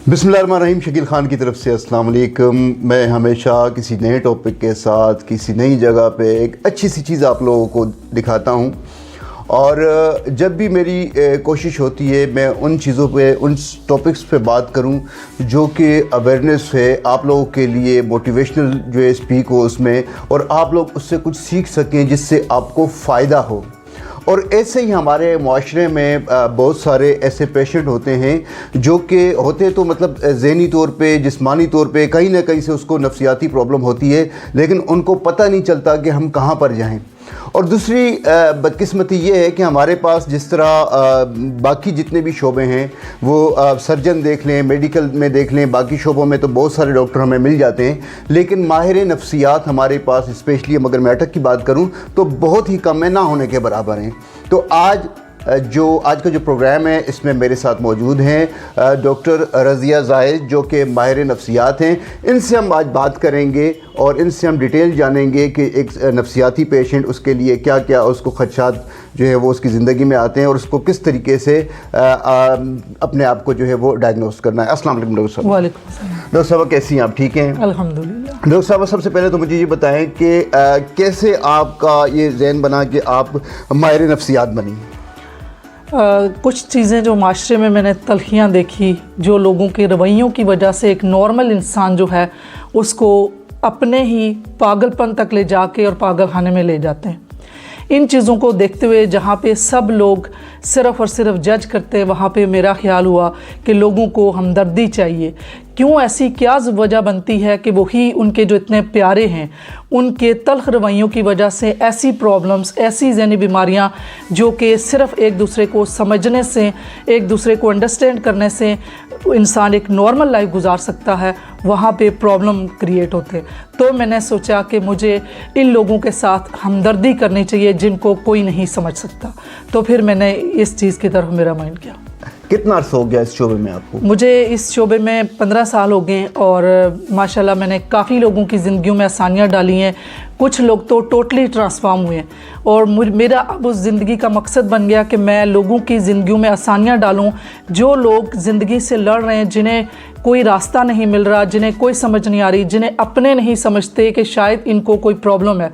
बिस्मिल्लाहिर्रहमानिर्रहीम। शकील ख़ान की तरफ से अस्सलाम वालेकुम। मैं हमेशा किसी नए टॉपिक के साथ किसी नई जगह पे एक अच्छी सी चीज़ आप लोगों को दिखाता हूँ, और जब भी मेरी कोशिश होती है मैं उन चीज़ों पे, उन टॉपिक्स पे बात करूँ जो कि अवेयरनेस है, आप लोगों के लिए मोटिवेशनल जो है स्पीक हो उसमें, और आप लोग उससे कुछ सीख सकें जिससे आपको फ़ायदा हो। और ऐसे ही हमारे माशरे में बहुत सारे ऐसे पेशेंट होते हैं जो कि होते तो मतलब ज़हनी तौर पे, जिस्मानी तौर पे कहीं ना कहीं से उसको नफ्सियाती प्रॉब्लम होती है, लेकिन उनको पता नहीं चलता कि हम कहाँ पर जाएं। और दूसरी बदकिस्मती ये है कि हमारे पास जिस तरह बाकी जितने भी शोबे हैं वो सर्जन देख लें, मेडिकल में देख लें, बाकी शोबों में तो बहुत सारे डॉक्टर हमें मिल जाते हैं, लेकिन माहिर नफ्सियात हमारे पास स्पेशली अगर मैं अटक की बात करूं तो बहुत ही कम है, ना होने के बराबर हैं। तो आज का जो प्रोग्राम है इसमें मेरे साथ मौजूद हैं डॉक्टर रज़िया ज़ाहिद जो कि माहिर नफ्सियात हैं। इनसे हम आज बात करेंगे और इनसे हम डिटेल जानेंगे कि एक नफ्सियाती पेशेंट, उसके लिए क्या क्या उसको खदशात जो है वो उसकी ज़िंदगी में आते हैं और उसको किस तरीके से अपने आप को जो है वो डायग्नोस करना है। अस्सलाम वालेकुम डॉक्टर साहब। वालेकुम सलाम। डॉक्टर साहब कैसी हैं आप? ठीक हैं अल्हम्दुलिल्लाह। डॉक्टर साहब सबसे पहले तो मुझे ये बताएं कि कैसे आपका ये ज़हन बना कि आप माहिर नफ्सियात बनी? कुछ चीज़ें जो माशरे में मैंने तलखियाँ देखी, जो लोगों के रवैयों की वजह से एक नॉर्मल इंसान जो है उसको अपने ही पागलपन तक ले जाके और पागल खाने में ले जाते हैं। इन चीज़ों को देखते हुए जहाँ पे सब लोग सिर्फ़ और सिर्फ जज करते हैं, वहाँ पे मेरा ख्याल हुआ कि लोगों को हमदर्दी चाहिए। क्यों ऐसी क्या वजह बनती है कि वही उनके जो इतने प्यारे हैं उनके तल्ख रवैयों की वजह से ऐसी प्रॉब्लम्स, ऐसी ज़हनी बीमारियाँ जो कि सिर्फ़ एक दूसरे को समझने से, एक दूसरे को अंडरस्टैंड करने से इंसान एक नॉर्मल लाइफ गुजार सकता है, वहाँ पे प्रॉब्लम क्रिएट होते। तो मैंने सोचा कि मुझे इन लोगों के साथ हमदर्दी करनी चाहिए जिनको कोई नहीं समझ सकता। तो फिर मैंने इस चीज़ की तरफ मेरा माइंड किया। कितना अर्सा हो गया इस शोबे में आपको? मुझे इस शोबे में 15 साल हो गए और माशाल्लाह मैंने काफ़ी लोगों की ज़िंदगियों में आसानियाँ डाली हैं। कुछ लोग तो टोटली ट्रांसफॉर्म हुए हैं और मेरा अब उस ज़िंदगी का मकसद बन गया कि मैं लोगों की ज़िंदगियों में आसानियाँ डालूं। जो लोग ज़िंदगी से लड़ रहे हैं, जिन्हें कोई रास्ता नहीं मिल रहा, जिन्हें कोई समझ नहीं आ रही, जिन्हें अपने नहीं समझते कि शायद इनको कोई प्रॉब्लम है,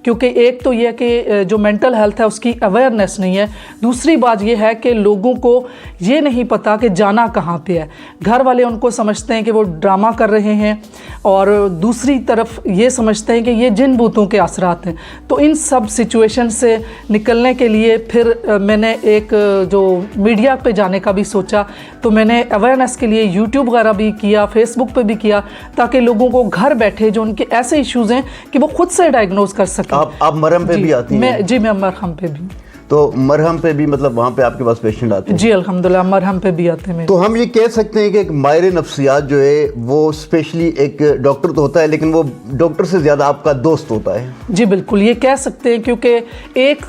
क्योंकि एक तो यह कि जो मेंटल हेल्थ है उसकी अवेयरनेस नहीं है। दूसरी बात यह है कि लोगों को ये नहीं पता कि जाना कहाँ पे है। घर वाले उनको समझते हैं कि वो ड्रामा कर रहे हैं और दूसरी तरफ ये समझते हैं कि ये जिन भूतों के असरात हैं। तो इन सब सिचुएशन से निकलने के लिए फिर मैंने एक जो मीडिया पे जाने का भी सोचा, तो मैंने अवेयरनेस के लिए यूट्यूब वगैरह भी किया, फेसबुक पे भी किया, ताकि लोगों को घर बैठे जो उनके ऐसे इश्यूज़ हैं कि वो खुद से डायग्नोज कर सकें। आप मरहम पे भी आती हैं? मैं मरहम पे भी। तो मरहम पे भी मतलब वहाँ पे आपके पास पेशेंट आते हैं? जी अल्हम्दुलिल्लाह, मरहम पे भी आते हैं। तो हम ये कह सकते हैं कि एक माहिर नफ्सियात जो है वो स्पेशली एक डॉक्टर तो होता है, लेकिन वो डॉक्टर से ज़्यादा आपका दोस्त होता है। जी बिल्कुल, ये कह सकते हैं, क्योंकि एक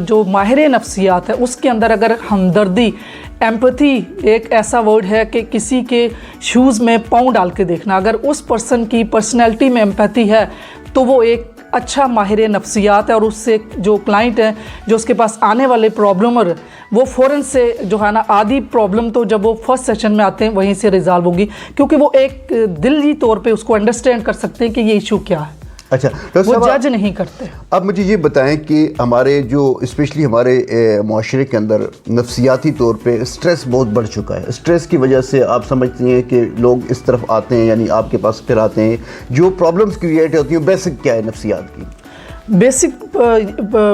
जो माहिर नफ्सियात है उसके अंदर अगर हमदर्दी, एम्पैथी एक ऐसा वर्ड है कि किसी के शूज़ में पाँव डाल के देखना, अगर उस पर्सन की पर्सनैलिटी में एम्पैथी है तो वो एक अच्छा माहिर नफ्सियात है। और उससे जो क्लाइंट है, जो उसके पास आने वाले प्रॉब्लमर, वो फ़ौरन से जो है ना, आधी प्रॉब्लम तो जब वो फर्स्ट सेशन में आते हैं वहीं से रिजॉल्व होगी, क्योंकि वो एक दिली तौर पे उसको अंडरस्टैंड कर सकते हैं कि ये इशू क्या है। अच्छा, वो जज नहीं करते। अब मुझे ये बताएं कि हमारे जो स्पेशली हमारे माशरे के अंदर नफ्सियाती तौर पे स्ट्रेस बहुत बढ़ चुका है। स्ट्रेस की वजह से आप समझती हैं कि लोग इस तरफ आते हैं, यानी आपके पास फिर आते हैं। जो प्रॉब्लम्स क्रिएट होती हैं बेसिक क्या है नफ्सियात की? बेसिक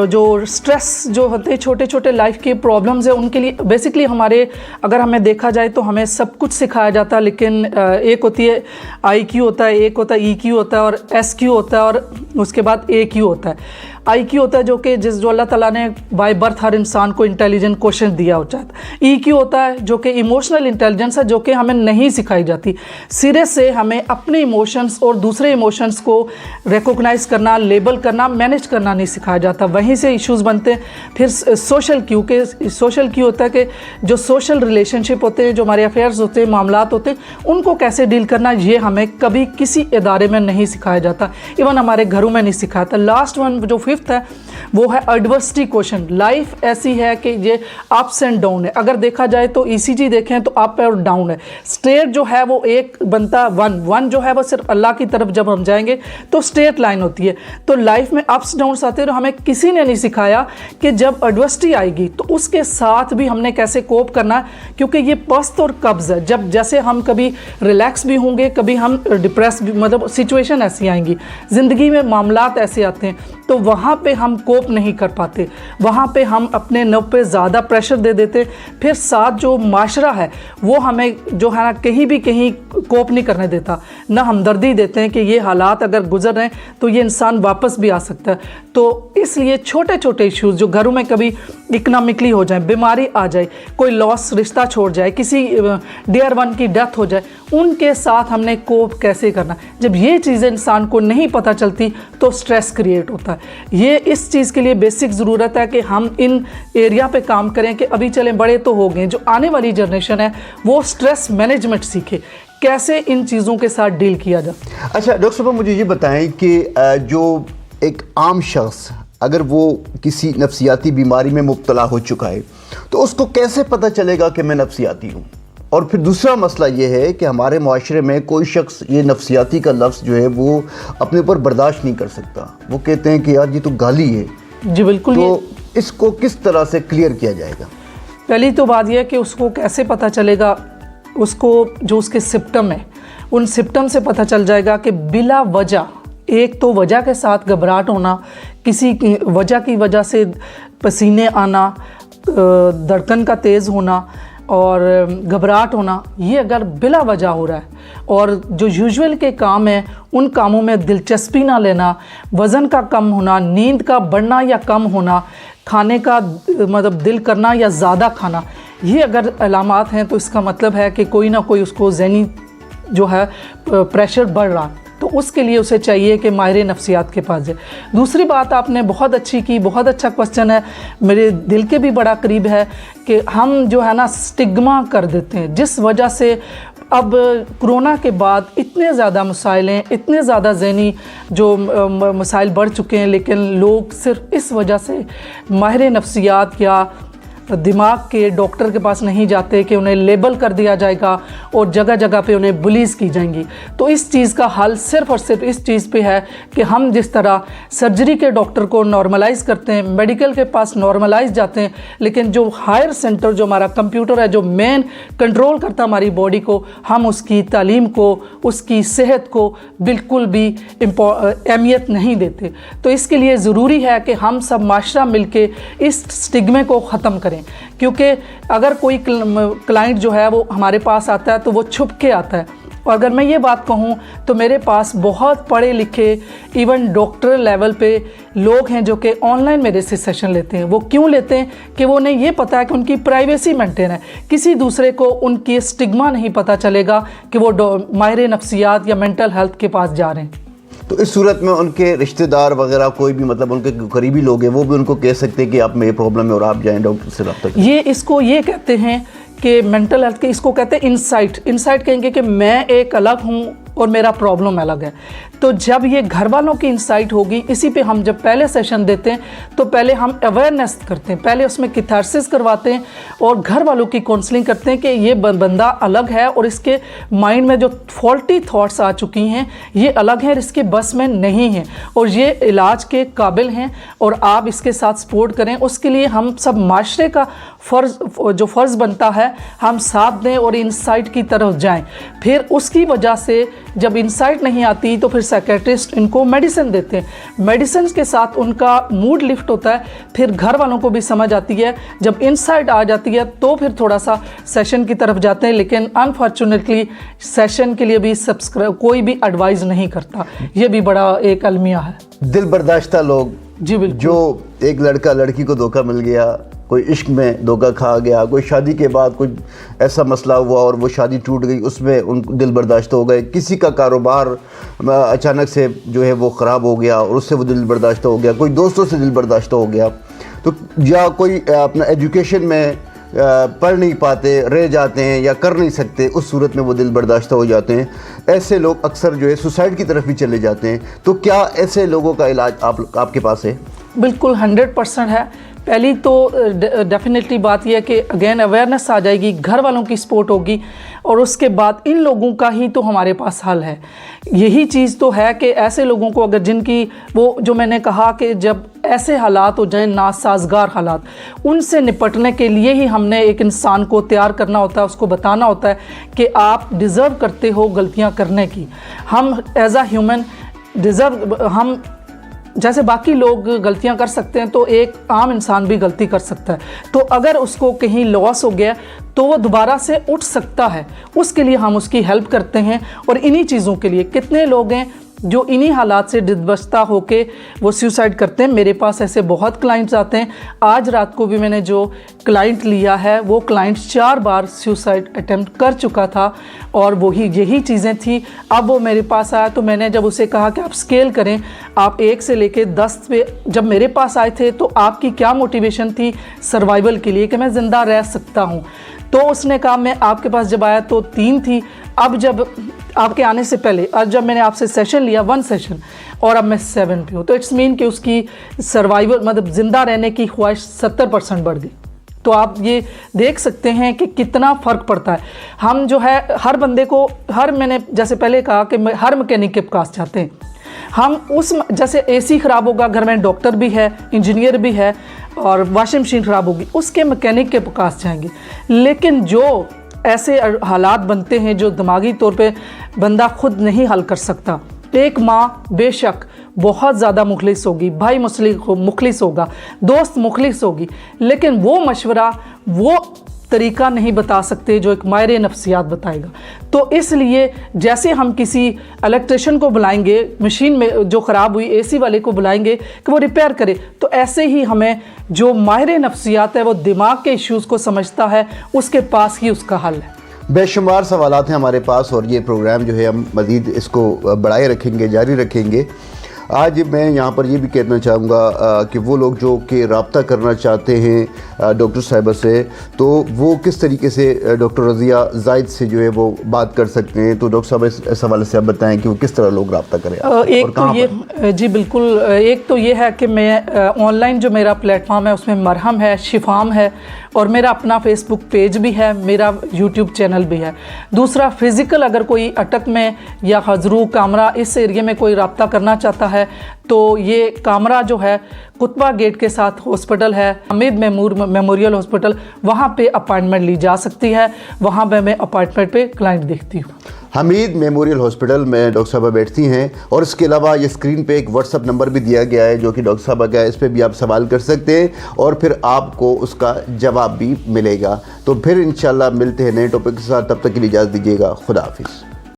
जो स्ट्रेस जो होते हैं, छोटे छोटे लाइफ के प्रॉब्लम्स है, उनके लिए बेसिकली हमारे, अगर हमें देखा जाए तो हमें सब कुछ सिखाया जाता है, लेकिन एक होती है IQ होता है, एक होता है EQ होता है और SQ होता है, और उसके बाद AQ होता है। IQ होता है जो कि जो अल्लाह ताला ने बाय बर्थ हर इंसान को इंटेलिजेंट क्वेश्चन दिया होता है। EQ होता है जो कि इमोशनल इंटेलिजेंस है, जो कि हमें नहीं सिखाई जाती। सिरे से हमें अपने इमोशंस और दूसरे इमोशंस को रिकॉग्नाइज करना, लेबल करना, मैनेज करना नहीं सिखाया जाता। वहीं से इश्यूज़ बनते हैं। फिर सोशल क्यू होता है कि जो सोशल रिलेशनशिप होते हैं, जो हमारे अफेयर्स होते हैं, मामलात होते हैं, उनको कैसे डील करना, ये हमें कभी किसी इदारे में नहीं सिखाया जाता। इवन हमारे घरों में नहीं सिखाया था। लास्ट वन जो 5th फिफ्थ है वो है एडवर्सिटी क्वेश्चन। लाइफ ऐसी है कि ये अप्स एंड डाउन है। अगर देखा जाए तो ईसीजी देखें तो अप और डाउन है। स्ट्रेट जो है वो एक बनता वन जो है वो सिर्फ अल्लाह की तरफ जब हम जाएंगे तो स्ट्रेट लाइन होती है। तो लाइफ में अप्स डाउन्स आते हैं। तो हमें किसी ने नहीं सिखाया कि जब एडवर्सिटी आएगी तो उसके साथ भी हमने कैसे कोप करना है, क्योंकि ये पस्त और कब्ज़ है। जब जैसे हम कभी रिलैक्स भी होंगे, कभी हम डिप्रेस भी, मतलब सिचुएशन ऐसी आएंगी, ज़िंदगी में मामलात ऐसे आते हैं, तो वहाँ पे हम कोप नहीं कर पाते, वहाँ पे हम अपने नफ़ पे ज़्यादा प्रेशर दे देते। फिर साथ जो माशरा है वो हमें जो है ना कहीं भी कहीं कोप नहीं करने देता, ना हमदर्दी देते हैं कि ये हालात अगर गुजर रहे हैं तो ये इंसान वापस भी आ सकता है। तो इसलिए छोटे छोटे इश्यूज़ जो घरों में कभी इकनॉमिकली हो जाए, बीमारी आ जाए, कोई लॉस रिश्ता छोड़ जाए, किसी डियर वन की डेथ हो जाए, उनके साथ हमने कोप कैसे करना। जब ये चीज़ें इंसान को नहीं पता चलती तो स्ट्रेस क्रिएट होता है। ये इस चीज़ के लिए बेसिक ज़रूरत है कि हम इन एरिया पे काम करें कि अभी चलें बड़े तो हो गए, जो आने वाली जनरेशन है वो स्ट्रेस मैनेजमेंट सीखे, कैसे इन चीज़ों के साथ डील किया जाए। अच्छा डॉक्टर साहब, मुझे ये बताएं कि जो एक आम शख्स अगर वो किसी नफ्सियाती बीमारी में मुब्तला हो चुका है तो उसको कैसे पता चलेगा कि मैं नफ्सियाती हूँ? और फिर दूसरा मसला ये है कि हमारे माशरे में कोई शख्स ये नफ्सियाती का लफ्ज़ जो है वो अपने ऊपर बर्दाश्त नहीं कर सकता, वो कहते हैं कि यार ये तो गाली है। जी बिल्कुल। तो इसको किस तरह से क्लियर किया जाएगा? पहली तो बात यह है कि उसको कैसे पता चलेगा, उसको जो उसके सिम्पटम है उन सिम्पटम से पता चल जाएगा कि बिला वजह, एक तो वजह के साथ घबराहट होना, किसी की वजह की वजह से पसीने आना, धड़कन का तेज़ होना और घबराहट होना, ये अगर बिला वजह हो रहा है और जो यूजुअल के काम हैं उन कामों में दिलचस्पी ना लेना, वज़न का कम होना, नींद का बढ़ना या कम होना, खाने का मतलब दिल करना या ज़्यादा खाना, ये अगर अलामात हैं तो इसका मतलब है कि कोई ना कोई उसको ज़हनी जो है प्रेशर बढ़ रहा है। तो उसके लिए उसे चाहिए कि माहिर नफ्सियात के पास जाए। दूसरी बात आपने बहुत अच्छी की, बहुत अच्छा क्वेश्चन है, मेरे दिल के भी बड़ा करीब है कि हम जो है ना स्टिग्मा कर देते हैं, जिस वजह से अब कोरोना के बाद इतने ज़्यादा मसाइल हैं, इतने ज़्यादा ज़हनी जो मसाइल बढ़ चुके हैं, लेकिन लोग सिर्फ इस वजह से माहिर नफ्सियात या दिमाग के डॉक्टर के पास नहीं जाते कि उन्हें लेबल कर दिया जाएगा और जगह जगह पे उन्हें बुलीज़ की जाएंगी। तो इस चीज़ का हल सिर्फ़ और सिर्फ इस चीज़ पे है कि हम जिस तरह सर्जरी के डॉक्टर को नॉर्मलाइज़ करते हैं, मेडिकल के पास नॉर्मलाइज़ जाते हैं, लेकिन जो हायर सेंटर जो हमारा कंप्यूटर है जो मेन कंट्रोल करता है हमारी बॉडी को, हम उसकी तालीम को, उसकी सेहत को बिल्कुल भी अहमियत नहीं देते। तो इसके लिए ज़रूरी है कि हम सब माशरा मिल के इस स्टिग्मे को ख़त्म करें, क्योंकि अगर कोई क्लाइंट जो है वो हमारे पास आता है तो वो छुप के आता है। और अगर मैं ये बात कहूँ तो मेरे पास बहुत पढ़े लिखे इवन डॉक्टर लेवल पे लोग हैं जो कि ऑनलाइन मेरे से सेशन लेते हैं। वो क्यों लेते हैं कि वो उन्हें ये पता है कि उनकी प्राइवेसी मेंटेन है, किसी दूसरे को उनकी स्टिग्मा नहीं पता चलेगा कि वो माहिर नफ्सियात या मेंटल हेल्थ के पास जा रहे हैं। तो इस सूरत में उनके रिश्तेदार वगैरह कोई भी मतलब उनके करीबी लोग हैं वो भी उनको कह सकते हैं कि आप में ये प्रॉब्लम है और आप जाएं डॉक्टर से रब्ता करें। ये इसको ये कहते हैं कि मेंटल हेल्थ के, इसको कहते हैं इंसाइट कहेंगे कि मैं एक अलग हूँ और मेरा प्रॉब्लम अलग है। तो जब ये घर वालों की इंसाइट होगी, इसी पे हम जब पहले सेशन देते हैं तो पहले हम अवेयरनेस करते हैं, पहले उसमें कैथारसिस करवाते हैं और घर वालों की काउंसलिंग करते हैं कि ये बंदा अलग है और इसके माइंड में जो फॉल्टी थॉट्स आ चुकी हैं ये अलग हैं, इसके बस में नहीं हैं और ये इलाज के काबिल हैं और आप इसके साथ सपोर्ट करें। उसके लिए हम सब माशरे का फ़र्ज़ बनता है हम साथ दें और इंसाइट की तरफ जाएं। फिर उसकी वजह से जब इंसाइट नहीं आती तो फिर साइकेट्रिस्ट इनको मेडिसिन देते हैं, मेडिसिन के साथ उनका मूड लिफ्ट होता है, फिर घर वालों को भी समझ आती है। जब इंसाइट आ जाती है तो फिर थोड़ा सा सेशन की तरफ जाते हैं, लेकिन अनफॉर्चुनेटली सेशन के लिए भी कोई भी एडवाइस नहीं करता। ये भी बड़ा एक अलमिया है। दिल बर्दाश्ता लोग, जी बिल्कुल, जो एक लड़का लड़की को धोखा मिल गया, कोई इश्क में धोखा खा गया, कोई शादी के बाद कोई ऐसा मसला हुआ और वो शादी टूट गई, उसमें उनको दिल बर्दाश्त हो गए, किसी का कारोबार अचानक से जो है वो ख़राब हो गया और उससे वो दिल बर्दाश्त हो गया, कोई दोस्तों से दिल बर्दाश्त हो गया, तो या कोई अपना एजुकेशन में पढ़ नहीं पाते, रह जाते हैं या कर नहीं सकते, उस सूरत में वो दिल बर्दाश्त हो जाते हैं। ऐसे लोग अक्सर जो है सुसाइड की तरफ भी चले जाते हैं। तो क्या ऐसे लोगों का इलाज आपके पास है? बिल्कुल 100% है। पहली तो डेफिनेटली बात यह है कि अगेन अवेयरनेस आ जाएगी, घर वालों की सपोर्ट होगी, और उसके बाद इन लोगों का ही तो हमारे पास हल है। यही चीज़ तो है कि ऐसे लोगों को अगर जिनकी वो जो मैंने कहा कि जब ऐसे हालात हो जाएं, नासाजगार हालात, उनसे निपटने के लिए ही हमने एक इंसान को तैयार करना होता है, उसको बताना होता है कि आप डिज़र्व करते हो गलतियां करने की। हम एज अ ह्यूमन डिज़र्व, हम जैसे बाकी लोग गलतियां कर सकते हैं तो एक आम इंसान भी गलती कर सकता है। तो अगर उसको कहीं लॉस हो गया तो वो दोबारा से उठ सकता है, उसके लिए हम उसकी हेल्प करते हैं। और इन्हीं चीज़ों के लिए कितने लोग हैं जो इन्हीं हालात से डिदबस्ता होके वो सुसाइड करते हैं। मेरे पास ऐसे बहुत क्लाइंट्स आते हैं। आज रात को भी मैंने जो क्लाइंट लिया है वो क्लाइंट 4 बार सुसाइड अटेम्प्ट कर चुका था, और वही यही चीज़ें थी। अब वो मेरे पास आया तो मैंने जब उसे कहा कि आप स्केल करें, आप 1 से लेके 10 पे जब मेरे पास आए थे तो आपकी क्या मोटिवेशन थी सर्वाइवल के लिए कि मैं ज़िंदा रह सकता हूँ, तो उसने कहा मैं आपके पास जब आया तो 3 थी, अब जब आपके आने से पहले आज जब मैंने आपसे सेशन लिया 1 सेशन, और अब मैं 7 पे हूँ। तो इट्स मीन कि उसकी सर्वाइवल मतलब ज़िंदा रहने की ख्वाहिश 70% बढ़ गई। तो आप ये देख सकते हैं कि कितना फ़र्क पड़ता है। हम जो है हर बंदे को, मैंने जैसे पहले कहा कि हर मैकेनिक के पास जाते हैं हम। उस जैसे एसी ख़राब होगा घर में, डॉक्टर भी है, इंजीनियर भी है, और वॉशिंग मशीन ख़राब होगी उसके मैकेनिक के पास जाएंगे। लेकिन जो ऐसे हालात बनते हैं जो दिमागी तौर पे बंदा खुद नहीं हल कर सकता, एक माँ बेशक बहुत ज़्यादा मुखलिस होगी, भाई मुखलिस होगा, दोस्त मुखलिस होगी, लेकिन वो मशवरा, वो तरीका नहीं बता सकते जो एक माहिर नफ्सियात बताएगा। तो इसलिए जैसे हम किसी इलेक्ट्रिशियन को बुलाएंगे, मशीन में जो ख़राब हुई एसी वाले को बुलाएंगे कि वो रिपेयर करे, तो ऐसे ही हमें जो माहिर नफ्सियात है वो दिमाग के इश्यूज़ को समझता है, उसके पास ही उसका हल है। बेशुमार सवालात हैं हमारे पास, और ये प्रोग्राम जो है हम मज़ीद इसको बढ़ाए रखेंगे, जारी रखेंगे। आज मैं यहाँ पर ये भी कहना चाहूँगा कि वो लोग जो कि रब्ता करना चाहते हैं डॉक्टर साहिबा से, तो वो किस तरीके से डॉक्टर रज़िया ज़ाहिद से जो है वो बात कर सकते हैं। तो डॉक्टर साहब इस हवाले से आप बताएं कि वो किस तरह लोग रब्ता करें। एक तो ये जी बिल्कुल, एक तो ये है कि मैं ऑनलाइन जो मेरा प्लेटफॉर्म है उसमें मरहम है, शिफाम है, और मेरा अपना फेसबुक पेज भी है, मेरा यूट्यूब चैनल भी है। दूसरा फिज़िकल अगर कोई अटक में या हजरू कामरा इस एरिया में कोई रब्ता करना चाहता है तो ये कामरा जो है कुतबा गेट के साथ हॉस्पिटल है, हमीद मेमोरियल हॉस्पिटल, वहाँ पे अपॉइंटमेंट ली जा सकती है। वहाँ पे मैं अपॉइंटमेंट पे क्लाइंट देखती हूँ। हमीद मेमोरियल हॉस्पिटल में डॉक्टर साहबा बैठती हैं, और इसके अलावा ये स्क्रीन पे एक व्हाट्सअप नंबर भी दिया गया है जो कि डॉक्टर साहबा का है, इस पर भी आप सवाल कर सकते हैं और फिर आपको उसका जवाब भी मिलेगा। तो फिर इंशाल्लाह मिलते हैं नए टॉपिक के साथ, तब तक के लिए इजाज़त दीजिएगा। खुदा हाफिज़।